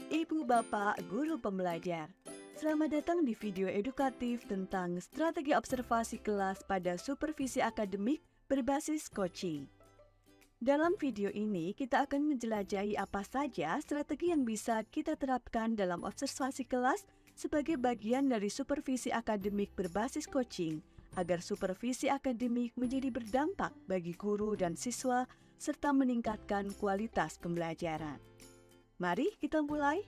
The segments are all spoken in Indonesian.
Ibu, Bapak, Guru Pembelajar. Selamat datang di video edukatif tentang strategi observasi kelas pada supervisi akademik berbasis coaching. Dalam video ini, kita akan menjelajahi apa saja strategi yang bisa kita terapkan dalam observasi kelas sebagai bagian dari supervisi akademik berbasis coaching, agar supervisi akademik menjadi berdampak bagi guru dan siswa, serta meningkatkan kualitas pembelajaran. Mari kita mulai.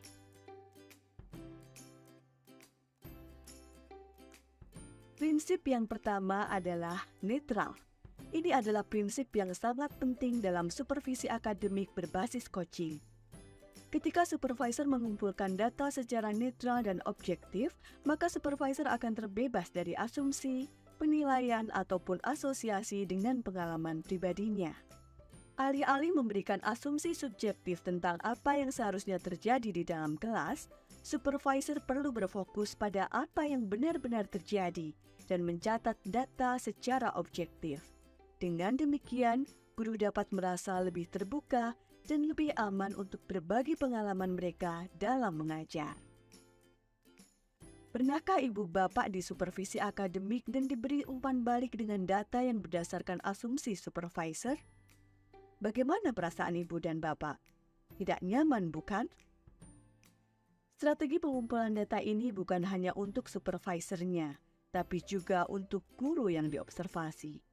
Prinsip yang pertama adalah netral. Ini adalah prinsip yang sangat penting dalam supervisi akademik berbasis coaching. Ketika supervisor mengumpulkan data secara netral dan objektif, maka supervisor akan terbebas dari asumsi, penilaian, ataupun asosiasi dengan pengalaman pribadinya. Alih-alih memberikan asumsi subjektif tentang apa yang seharusnya terjadi di dalam kelas, supervisor perlu berfokus pada apa yang benar-benar terjadi dan mencatat data secara objektif. Dengan demikian, guru dapat merasa lebih terbuka dan lebih aman untuk berbagi pengalaman mereka dalam mengajar. Pernahkah ibu bapak disupervisi akademik dan diberi umpan balik dengan data yang berdasarkan asumsi supervisor? Bagaimana perasaan ibu dan bapak? Tidak nyaman, bukan? Strategi pengumpulan data ini bukan hanya untuk supervisornya, tapi juga untuk guru yang diobservasi.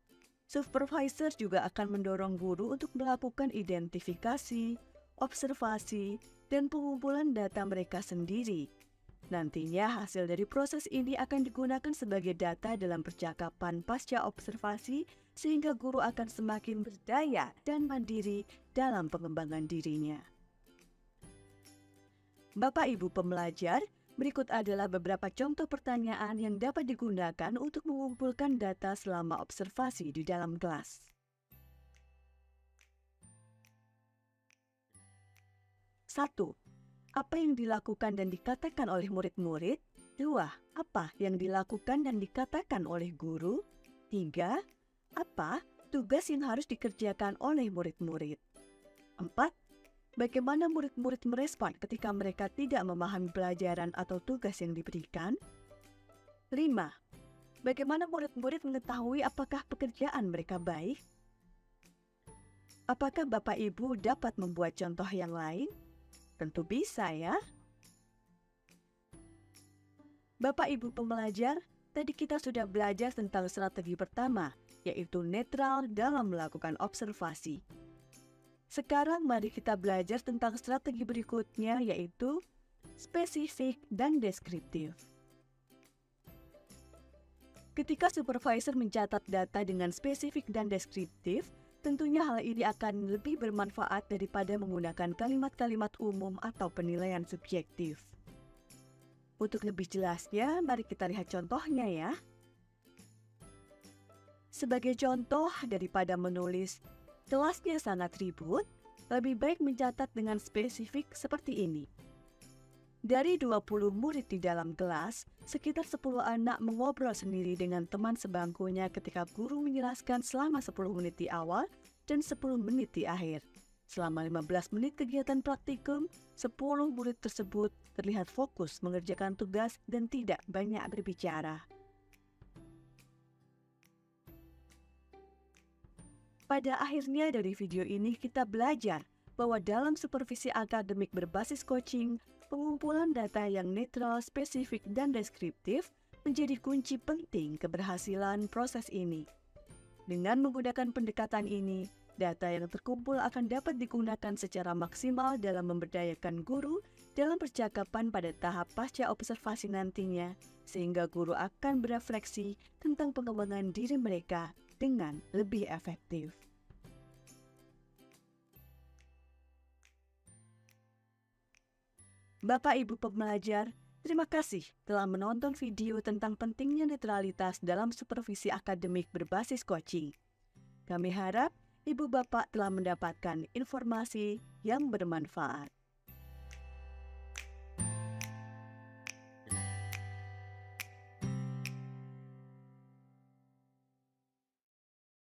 Supervisor juga akan mendorong guru untuk melakukan identifikasi, observasi, dan pengumpulan data mereka sendiri. Nantinya hasil dari proses ini akan digunakan sebagai data dalam percakapan pasca observasi, sehingga guru akan semakin berdaya dan mandiri dalam pengembangan dirinya. Bapak Ibu pembelajar, berikut adalah beberapa contoh pertanyaan yang dapat digunakan untuk mengumpulkan data selama observasi di dalam kelas. 1. Apa yang dilakukan dan dikatakan oleh murid-murid? 2. Apa yang dilakukan dan dikatakan oleh guru? 3. Apa tugas yang harus dikerjakan oleh murid-murid? 4. Bagaimana murid-murid merespon ketika mereka tidak memahami pelajaran atau tugas yang diberikan? 5. Bagaimana murid-murid mengetahui apakah pekerjaan mereka baik? Apakah Bapak Ibu dapat membuat contoh yang lain? Tentu bisa ya. Bapak Ibu pembelajar, tadi kita sudah belajar tentang strategi pertama, yaitu netral dalam melakukan observasi. Sekarang mari kita belajar tentang strategi berikutnya, yaitu spesifik dan deskriptif. Ketika supervisor mencatat data dengan spesifik dan deskriptif, tentunya hal ini akan lebih bermanfaat daripada menggunakan kalimat-kalimat umum atau penilaian subjektif. Untuk lebih jelasnya, mari kita lihat contohnya ya. Sebagai contoh, daripada menulis kelasnya sangat ribut, lebih baik mencatat dengan spesifik seperti ini. Dari 20 murid di dalam kelas, sekitar 10 anak mengobrol sendiri dengan teman sebangkunya ketika guru menjelaskan selama 10 menit di awal dan 10 menit di akhir. Selama 15 menit kegiatan praktikum, 10 murid tersebut terlihat fokus mengerjakan tugas dan tidak banyak berbicara. Pada akhirnya dari video ini kita belajar bahwa dalam supervisi akademik berbasis coaching, pengumpulan data yang netral, spesifik, dan deskriptif menjadi kunci penting keberhasilan proses ini. Dengan menggunakan pendekatan ini, data yang terkumpul akan dapat digunakan secara maksimal dalam memberdayakan guru dalam percakapan pada tahap pasca observasi nantinya, sehingga guru akan berefleksi tentang pengembangan diri mereka dengan lebih efektif. Bapak Ibu pembelajar, terima kasih telah menonton video tentang pentingnya netralitas dalam supervisi akademik berbasis coaching. Kami harap Ibu Bapak telah mendapatkan informasi yang bermanfaat.